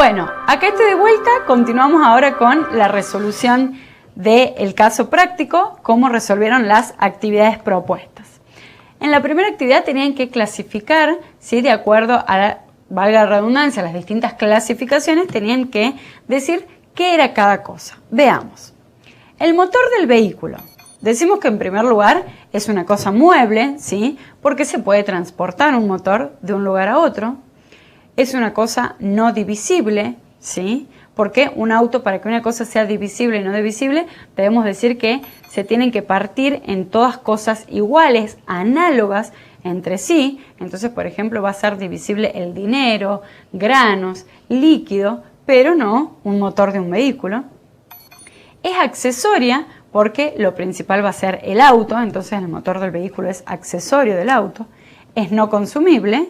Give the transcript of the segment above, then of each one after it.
Bueno, acá estoy de vuelta, continuamos ahora con la resolución del caso práctico, cómo resolvieron las actividades propuestas. En la primera actividad tenían que clasificar, ¿sí? De acuerdo a, valga la redundancia, las distintas clasificaciones, tenían que decir qué era cada cosa. Veamos. El motor del vehículo. Decimos que en primer lugar es una cosa mueble, ¿sí? Porque se puede transportar un motor de un lugar a otro. Es una cosa no divisible, ¿sí? Porque un auto, para que una cosa sea divisible y no divisible, debemos decir que se tienen que partir en todas cosas iguales, análogas entre sí. Entonces, por ejemplo, va a ser divisible el dinero, granos, líquido, pero no un motor de un vehículo. Es accesoria porque lo principal va a ser el auto, entonces el motor del vehículo es accesorio del auto. Es no consumible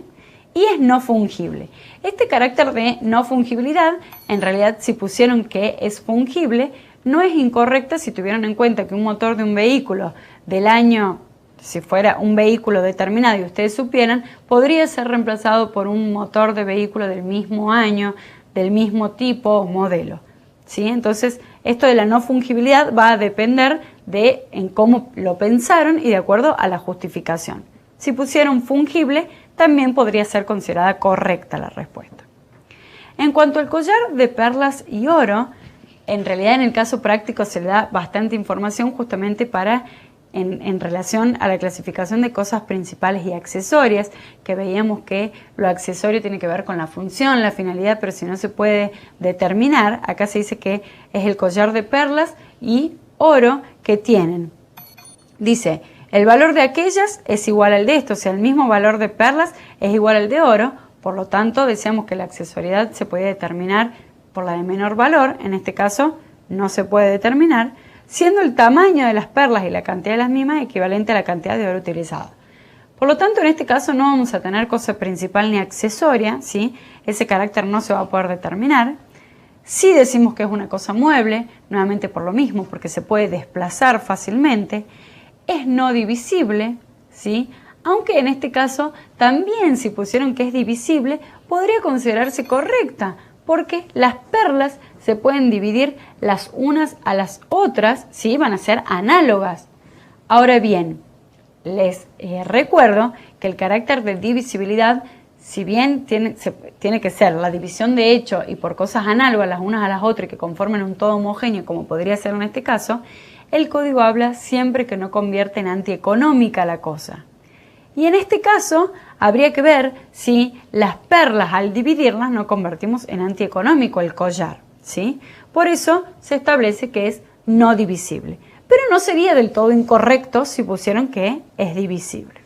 y es no fungible. Este carácter de no fungibilidad, en realidad si pusieron que es fungible, no es incorrecta si tuvieron en cuenta que un motor de un vehículo del año, si fuera un vehículo determinado y ustedes supieran, podría ser reemplazado por un motor de vehículo del mismo año, del mismo tipo o modelo, ¿sí? Entonces, esto de la no fungibilidad va a depender de en cómo lo pensaron y de acuerdo a la justificación. Si pusieron fungible, también podría ser considerada correcta la respuesta. En cuanto al collar de perlas y oro, en realidad en el caso práctico se le da bastante información justamente para en relación a la clasificación de cosas principales y accesorias, que veíamos que lo accesorio tiene que ver con la función, la finalidad, pero si no se puede determinar, acá se dice que es el collar de perlas y oro que tienen. Dice, el valor de aquellas es igual al de esto, o sea, el mismo valor de perlas es igual al de oro, por lo tanto decíamos que la accesoriedad se puede determinar por la de menor valor, en este caso no se puede determinar, siendo el tamaño de las perlas y la cantidad de las mismas equivalente a la cantidad de oro utilizado. Por lo tanto, en este caso no vamos a tener cosa principal ni accesoria, ¿sí? Ese carácter no se va a poder determinar. Si decimos que es una cosa mueble, nuevamente por lo mismo, porque se puede desplazar fácilmente, es no divisible, ¿sí? Aunque en este caso también si pusieron que es divisible, podría considerarse correcta, porque las perlas se pueden dividir las unas a las otras, ¿sí? Van a ser análogas. Ahora bien, les recuerdo que el carácter de divisibilidad, si bien tiene que ser la división de hecho y por cosas análogas las unas a las otras y que conformen un todo homogéneo, como podría ser en este caso, el código habla siempre que no convierte en antieconómica la cosa. Y en este caso habría que ver si las perlas al dividirlas no convertimos en antieconómico el collar, ¿sí? Por eso se establece que es no divisible. Pero no sería del todo incorrecto si pusieron que es divisible.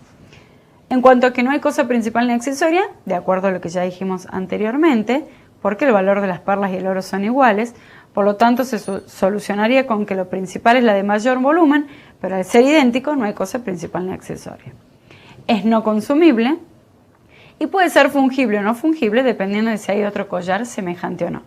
En cuanto a que no hay cosa principal ni accesoria, de acuerdo a lo que ya dijimos anteriormente, porque el valor de las perlas y el oro son iguales, por lo tanto se solucionaría con que lo principal es la de mayor volumen, pero al ser idéntico no hay cosa principal ni accesoria. Es no consumible y puede ser fungible o no fungible dependiendo de si hay otro collar semejante o no.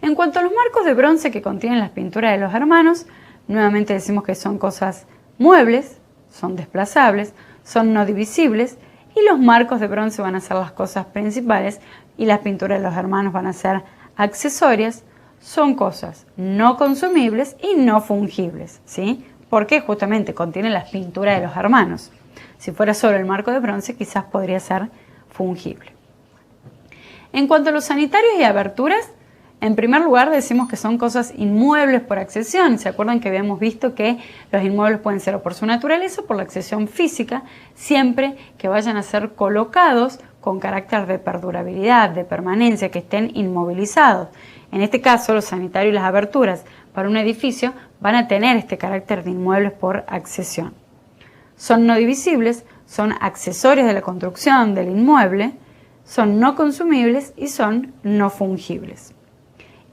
En cuanto a los marcos de bronce que contienen las pinturas de los hermanos, nuevamente decimos que son cosas muebles, son desplazables, son no divisibles y los marcos de bronce van a ser las cosas principales y las pinturas de los hermanos van a ser accesorias, son cosas no consumibles y no fungibles, ¿sí? Porque justamente contienen las pinturas de los hermanos. Si fuera solo el marco de bronce, quizás podría ser fungible. En cuanto a los sanitarios y aberturas, en primer lugar decimos que son cosas inmuebles por accesión. ¿Se acuerdan que habíamos visto que los inmuebles pueden ser o por su naturaleza o por la accesión física, siempre que vayan a ser colocados con carácter de perdurabilidad, de permanencia, que estén inmovilizados? En este caso, los sanitarios y las aberturas para un edificio van a tener este carácter de inmuebles por accesión. Son no divisibles, son accesorios de la construcción del inmueble, son no consumibles y son no fungibles.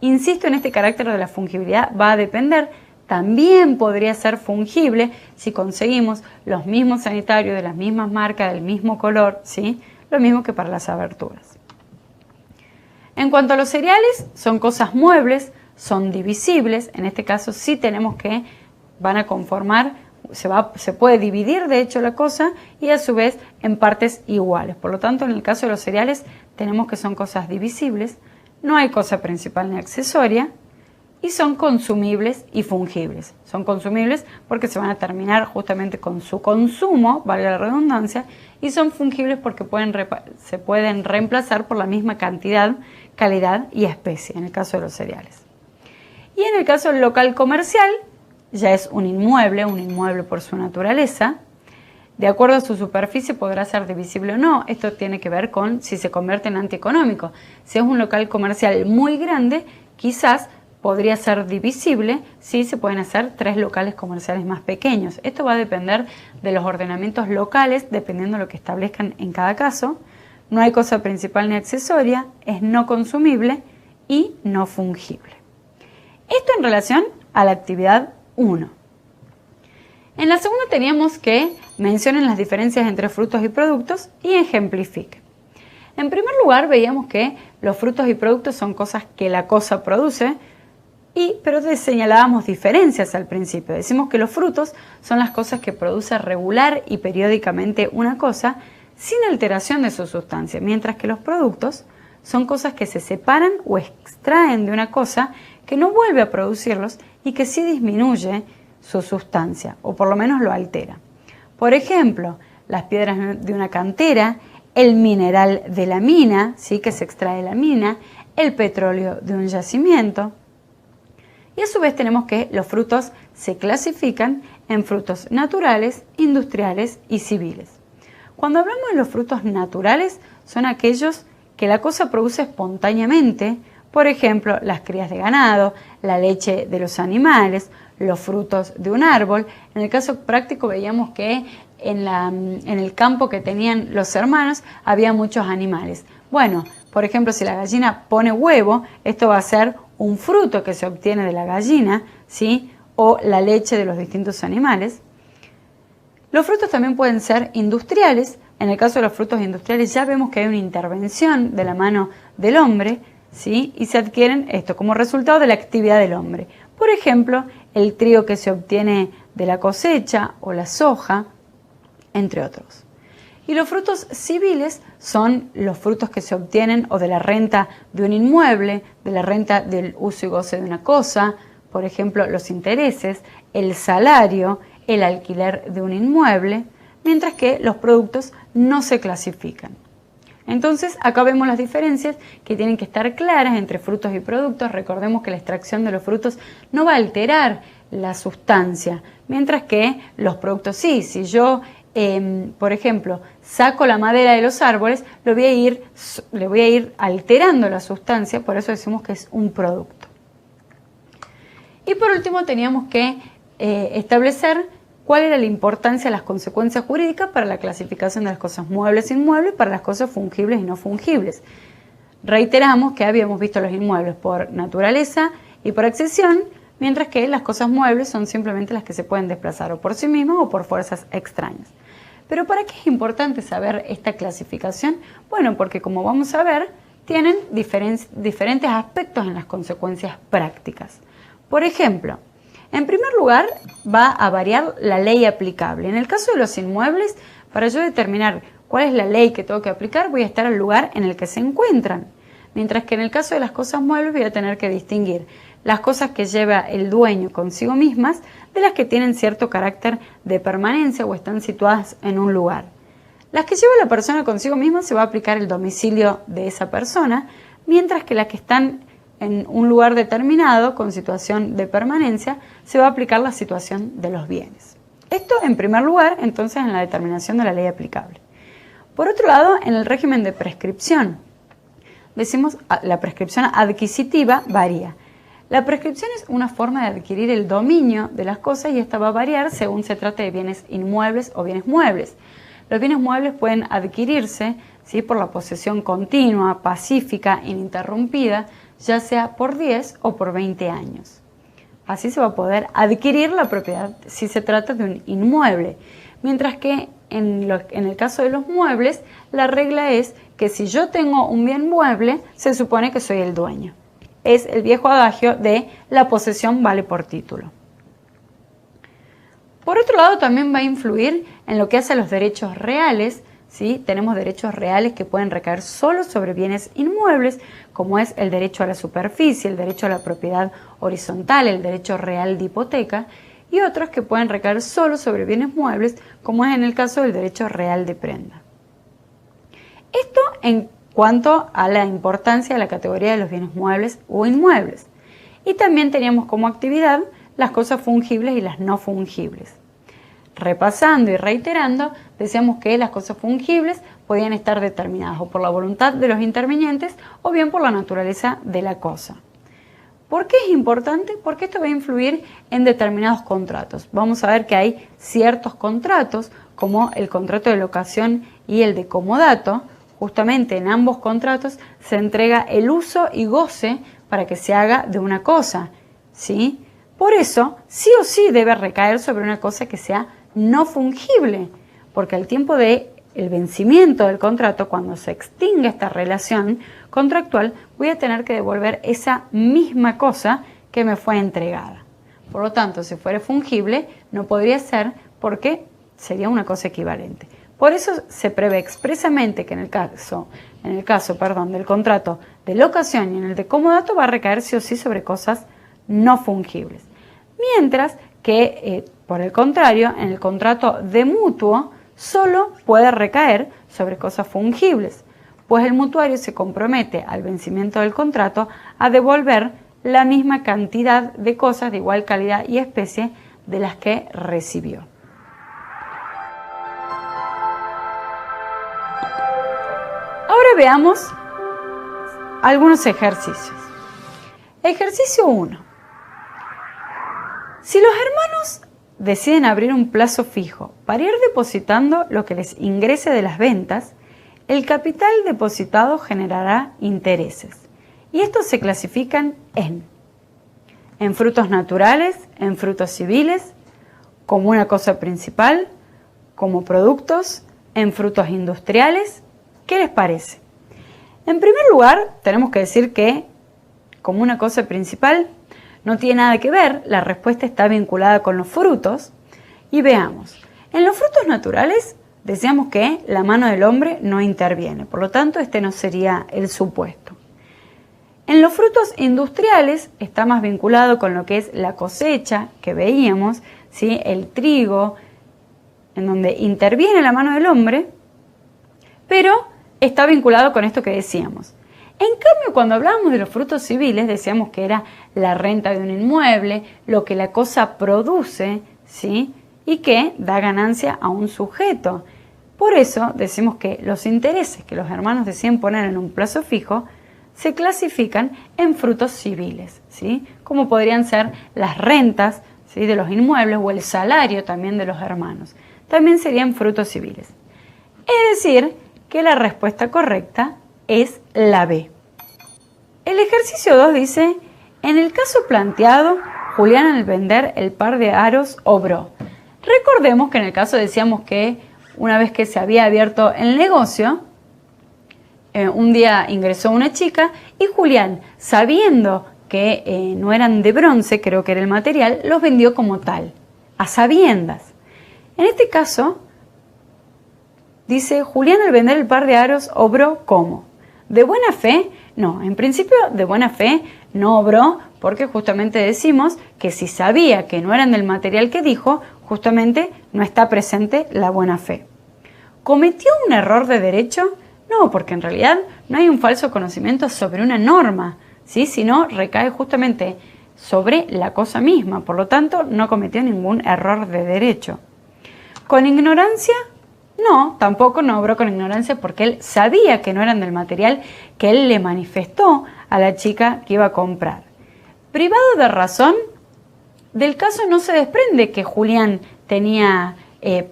Insisto en este carácter de la fungibilidad, va a depender, también podría ser fungible si conseguimos los mismos sanitarios de las mismas marcas, del mismo color, ¿sí? Lo mismo que para las aberturas. En cuanto a los cereales, son cosas muebles, son divisibles, en este caso sí tenemos que van a conformar, se puede dividir de hecho la cosa y a su vez en partes iguales. Por lo tanto, en el caso de los cereales tenemos que son cosas divisibles, no hay cosa principal ni accesoria, y son consumibles y fungibles. Son consumibles porque se van a terminar justamente con su consumo, valga la redundancia, y son fungibles porque se pueden reemplazar por la misma cantidad, calidad y especie, en el caso de los cereales. Y en el caso del local comercial, ya es un inmueble por su naturaleza. De acuerdo a su superficie podrá ser divisible o no. Esto tiene que ver con si se convierte en antieconómico. Si es un local comercial muy grande, quizás podría ser divisible si se pueden hacer 3 locales comerciales más pequeños. Esto va a depender de los ordenamientos locales, dependiendo de lo que establezcan en cada caso. No hay cosa principal ni accesoria, es no consumible y no fungible. Esto en relación a la actividad 1. En la segunda teníamos que mencionen las diferencias entre frutos y productos y ejemplifiquen. En primer lugar, veíamos que los frutos y productos son cosas que la cosa produce, pero señalábamos diferencias al principio. Decimos que los frutos son las cosas que produce regular y periódicamente una cosa sin alteración de su sustancia, mientras que los productos son cosas que se separan o extraen de una cosa que no vuelve a producirlos y que sí disminuye su sustancia, o por lo menos lo altera. Por ejemplo, las piedras de una cantera, el mineral de la mina, ¿sí?, que se extrae de la mina, el petróleo de un yacimiento. Y a su vez tenemos que los frutos se clasifican en frutos naturales, industriales y civiles. Cuando hablamos de los frutos naturales, son aquellos que la cosa produce espontáneamente, por ejemplo, las crías de ganado, la leche de los animales, los frutos de un árbol. En el caso práctico veíamos que en el campo que tenían los hermanos había muchos animales. Bueno, por ejemplo, si la gallina pone huevo, esto va a ser un fruto que se obtiene de la gallina, ¿sí?, o la leche de los distintos animales. Los frutos también pueden ser industriales. En el caso de los frutos industriales ya vemos que hay una intervención de la mano del hombre, ¿sí?, y se adquieren esto como resultado de la actividad del hombre. Por ejemplo, el trigo que se obtiene de la cosecha o la soja, entre otros. Y los frutos civiles son los frutos que se obtienen o de la renta de un inmueble, de la renta del uso y goce de una cosa, por ejemplo, los intereses, el salario, el alquiler de un inmueble, mientras que los productos no se clasifican. Entonces, acá vemos las diferencias que tienen que estar claras entre frutos y productos. Recordemos que la extracción de los frutos no va a alterar la sustancia, mientras que los productos sí. Si yo, por ejemplo, saco la madera de los árboles, le voy a ir alterando la sustancia, por eso decimos que es un producto. Y por último teníamos que establecer cuál era la importancia de las consecuencias jurídicas para la clasificación de las cosas muebles e inmuebles, para las cosas fungibles y no fungibles. Reiteramos que habíamos visto los inmuebles por naturaleza y por accesión, mientras que las cosas muebles son simplemente las que se pueden desplazar o por sí mismas o por fuerzas extrañas. ¿Pero para qué es importante saber esta clasificación? Bueno, porque como vamos a ver, tienen diferentes aspectos en las consecuencias prácticas. Por ejemplo, en primer lugar, va a variar la ley aplicable. En el caso de los inmuebles, para yo determinar cuál es la ley que tengo que aplicar, voy a estar al lugar en el que se encuentran. Mientras que en el caso de las cosas muebles voy a tener que distinguir las cosas que lleva el dueño consigo mismas de las que tienen cierto carácter de permanencia o están situadas en un lugar. Las que lleva la persona consigo misma se va a aplicar el domicilio de esa persona, mientras que las que están en un lugar determinado con situación de permanencia se va a aplicar la situación de los bienes. Esto en primer lugar, entonces, en la determinación de la ley aplicable. Por otro lado, en el régimen de prescripción, decimos la prescripción adquisitiva varía. La prescripción es una forma de adquirir el dominio de las cosas y esta va a variar según se trate de bienes inmuebles o bienes muebles. Los bienes muebles pueden adquirirse, ¿sí?, por la posesión continua, pacífica, ininterrumpida, ya sea por 10 o por 20 años. Así se va a poder adquirir la propiedad si se trata de un inmueble. Mientras que en el caso de los muebles, la regla es que si yo tengo un bien mueble, se supone que soy el dueño. Es el viejo adagio de la posesión vale por título. Por otro lado, también va a influir en lo que hace a los derechos reales ¿sí? Tenemos derechos reales que pueden recaer solo sobre bienes inmuebles, como es el derecho a la superficie, el derecho a la propiedad horizontal, el derecho real de hipoteca, y otros que pueden recaer solo sobre bienes muebles, como es en el caso del derecho real de prenda. Esto en cuanto a la importancia de la categoría de los bienes muebles o inmuebles. Y también teníamos como actividad las cosas fungibles y las no fungibles. Repasando y reiterando, decíamos que las cosas fungibles podían estar determinadas o por la voluntad de los intervinientes o bien por la naturaleza de la cosa. ¿Por qué es importante? Porque esto va a influir en determinados contratos. Vamos a ver que hay ciertos contratos, como el contrato de locación y el de comodato. Justamente en ambos contratos se entrega el uso y goce para que se haga de una cosa, ¿sí? Por eso, sí o sí debe recaer sobre una cosa que sea no fungible, porque al tiempo del vencimiento del contrato, cuando se extinga esta relación contractual, voy a tener que devolver esa misma cosa que me fue entregada. Por lo tanto, si fuera fungible, no podría ser porque sería una cosa equivalente. Por eso se prevé expresamente que en el caso del contrato de locación y en el de comodato va a recaer sí o sí sobre cosas no fungibles. Mientras que, por el contrario, en el contrato de mutuo solo puede recaer sobre cosas fungibles, pues el mutuario se compromete al vencimiento del contrato a devolver la misma cantidad de cosas de igual calidad y especie de las que recibió. Ahora veamos algunos ejercicios. Ejercicio 1. Si los hermanos deciden abrir un plazo fijo para ir depositando lo que les ingrese de las ventas, el capital depositado generará intereses. Y estos se clasifican en frutos naturales, en frutos civiles, como una cosa principal, como productos, en frutos industriales. ¿Qué les parece? En primer lugar, tenemos que decir que, como una cosa principal, no tiene nada que ver, la respuesta está vinculada con los frutos. Y veamos, en los frutos naturales decíamos que la mano del hombre no interviene, por lo tanto este no sería el supuesto. En los frutos industriales está más vinculado con lo que es la cosecha que veíamos, ¿sí? El trigo, en donde interviene la mano del hombre, pero está vinculado con esto que decíamos. En cambio, cuando hablábamos de los frutos civiles, decíamos que era la renta de un inmueble, lo que la cosa produce, ¿sí? Y que da ganancia a un sujeto. Por eso decimos que los intereses que los hermanos deciden poner en un plazo fijo se clasifican en frutos civiles, ¿sí? Como podrían ser las rentas, ¿sí? De los inmuebles o el salario también de los hermanos. También serían frutos civiles. Es decir, que la respuesta correcta es la B. El ejercicio 2 dice, en el caso planteado, Julián al vender el par de aros obró. Recordemos que en el caso decíamos que una vez que se había abierto el negocio, un día ingresó una chica y Julián, sabiendo que no eran de bronce, creo que era el material, los vendió como tal, a sabiendas. En este caso, dice, Julián al vender el par de aros obró ¿cómo? ¿De buena fe? No, en principio de buena fe no obró porque justamente decimos que si sabía que no eran del material que dijo, justamente no está presente la buena fe. ¿Cometió un error de derecho? No, porque en realidad no hay un falso conocimiento sobre una norma, ¿sí? Sino recae justamente sobre la cosa misma, por lo tanto no cometió ningún error de derecho. ¿Con ignorancia? No, tampoco no obró con ignorancia porque él sabía que no eran del material que él le manifestó a la chica que iba a comprar. Privado de razón, del caso no se desprende que Julián tenía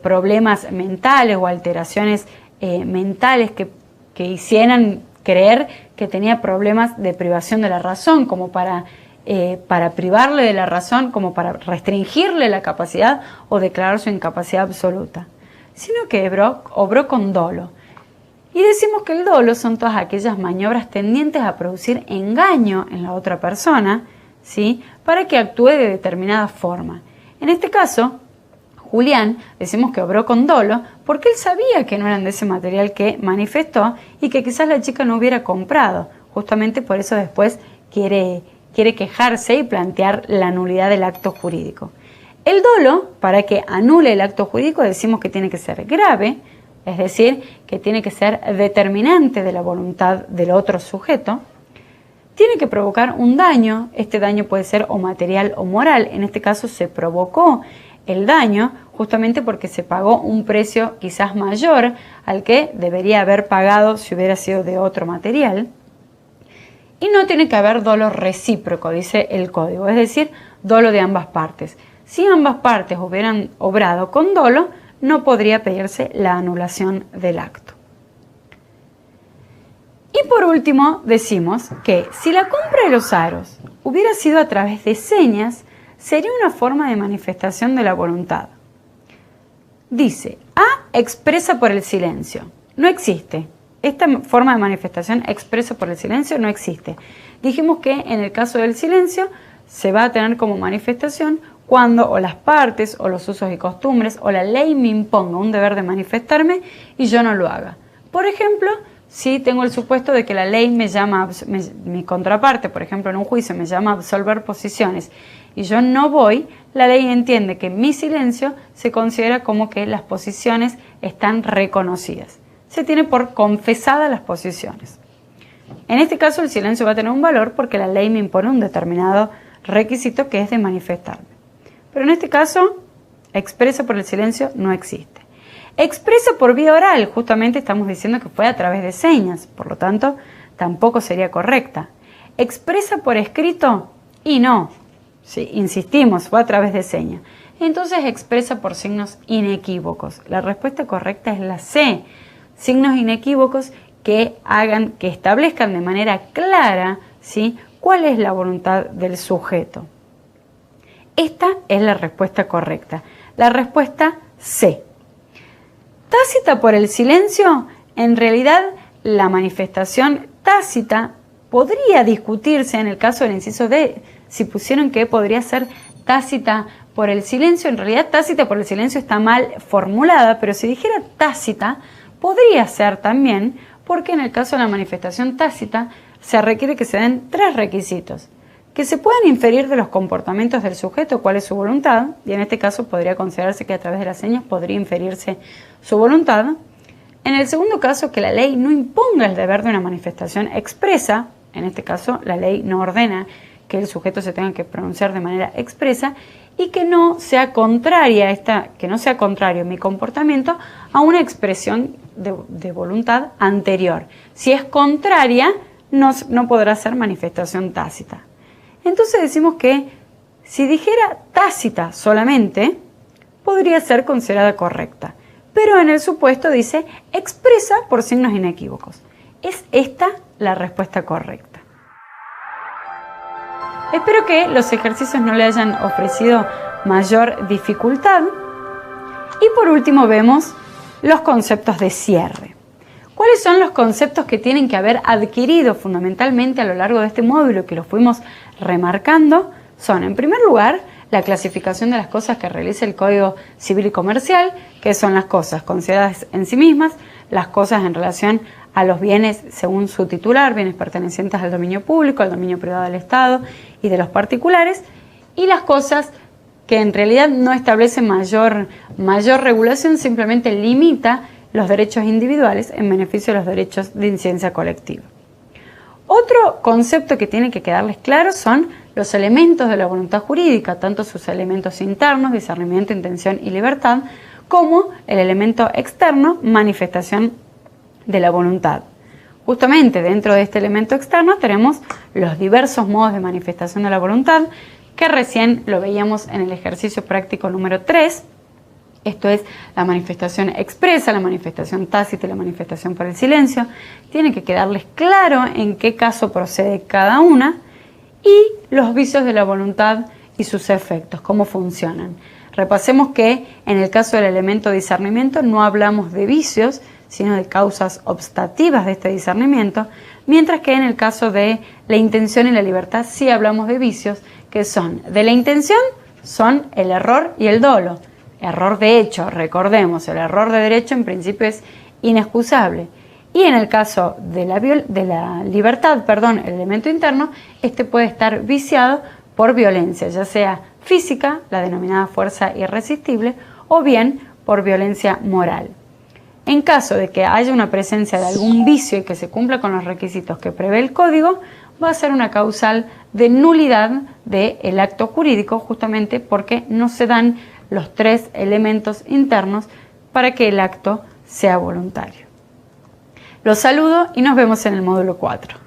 problemas mentales o alteraciones mentales que hicieran creer que tenía problemas de privación de la razón, como para privarle de la razón, como para restringirle la capacidad o declarar su incapacidad absoluta, sino que obró con dolo. Y decimos que el dolo son todas aquellas maniobras tendientes a producir engaño en la otra persona, ¿sí? Para que actúe de determinada forma. En este caso, Julián decimos que obró con dolo porque él sabía que no eran de ese material que manifestó y que quizás la chica no hubiera comprado. Justamente por eso después quiere quejarse y plantear la nulidad del acto jurídico. El dolo, para que anule el acto jurídico, decimos que tiene que ser grave, es decir, que tiene que ser determinante de la voluntad del otro sujeto. Tiene que provocar un daño, este daño puede ser o material o moral, en este caso se provocó el daño justamente porque se pagó un precio quizás mayor al que debería haber pagado si hubiera sido de otro material. Y no tiene que haber dolo recíproco, dice el código, es decir, dolo de ambas partes. Si ambas partes hubieran obrado con dolo, no podría pedirse la anulación del acto. Y por último, decimos que si la compra de los aros hubiera sido a través de señas, sería una forma de manifestación de la voluntad. Dice, A expresa por el silencio. No existe. Esta forma de manifestación expresa por el silencio no existe. Dijimos que en el caso del silencio se va a tener como manifestación cuando o las partes o los usos y costumbres o la ley me imponga un deber de manifestarme y yo no lo haga. Por ejemplo, si tengo el supuesto de que la ley me llama, mi contraparte, por ejemplo en un juicio me llama a absolver posiciones y yo no voy, la ley entiende que mi silencio se considera como que las posiciones están reconocidas. Se tiene por confesadas las posiciones. En este caso el silencio va a tener un valor porque la ley me impone un determinado requisito que es de manifestarme. Pero en este caso, expresa por el silencio no existe. Expresa por vía oral, justamente estamos diciendo que fue a través de señas, por lo tanto, tampoco sería correcta. Expresa por escrito y no, sí, insistimos, fue a través de señas. Entonces expresa por signos inequívocos. La respuesta correcta es la C. Signos inequívocos que establezcan de manera clara, ¿sí?, cuál es la voluntad del sujeto. Esta es la respuesta correcta. La respuesta C. Tácita por el silencio, en realidad la manifestación tácita podría discutirse en el caso del inciso D, si pusieron que podría ser tácita por el silencio. En realidad tácita por el silencio está mal formulada, pero si dijera tácita, podría ser también, porque en el caso de la manifestación tácita se requiere que se den 3 requisitos. Que se puedan inferir de los comportamientos del sujeto cuál es su voluntad, y en este caso podría considerarse que a través de las señas podría inferirse su voluntad. En el segundo caso, que la ley no imponga el deber de una manifestación expresa, en este caso la ley no ordena que el sujeto se tenga que pronunciar de manera expresa, y que no sea contrario mi comportamiento a una expresión de voluntad anterior. Si es contraria, no podrá ser manifestación tácita. Entonces decimos que si dijera tácita solamente, podría ser considerada correcta. Pero en el supuesto dice expresa por signos inequívocos. Es esta la respuesta correcta. Espero que los ejercicios no le hayan ofrecido mayor dificultad. Y por último vemos los conceptos de cierre. ¿Cuáles son los conceptos que tienen que haber adquirido fundamentalmente a lo largo de este módulo que los fuimos remarcando? Son, en primer lugar, la clasificación de las cosas que realiza el Código Civil y Comercial, que son las cosas consideradas en sí mismas, las cosas en relación a los bienes según su titular, bienes pertenecientes al dominio público, al dominio privado del Estado y de los particulares, y las cosas que en realidad no establecen mayor regulación, simplemente limita los derechos individuales en beneficio de los derechos de incidencia colectiva. Otro concepto que tiene que quedarles claro son los elementos de la voluntad jurídica, tanto sus elementos internos, discernimiento, intención y libertad, como el elemento externo, manifestación de la voluntad. Justamente dentro de este elemento externo tenemos los diversos modos de manifestación de la voluntad, que recién lo veíamos en el ejercicio práctico número 3, esto es la manifestación expresa, la manifestación tácita y la manifestación por el silencio. Tiene que quedarles claro en qué caso procede cada una y los vicios de la voluntad y sus efectos, cómo funcionan. Repasemos que en el caso del elemento discernimiento no hablamos de vicios, sino de causas obstativas de este discernimiento, mientras que en el caso de la intención y la libertad sí hablamos de vicios, que son de la intención, son el error y el dolo. error de hecho. Recordemos, el error de derecho en principio es inexcusable. Y en el caso de la libertad, el elemento interno, este puede estar viciado por violencia, ya sea física, la denominada fuerza irresistible, o bien por violencia moral. En caso de que haya una presencia de algún vicio y que se cumpla con los requisitos que prevé el código, va a ser una causal de nulidad del acto jurídico, justamente porque no se dan los 3 elementos internos para que el acto sea voluntario. Los saludo y nos vemos en el módulo 4.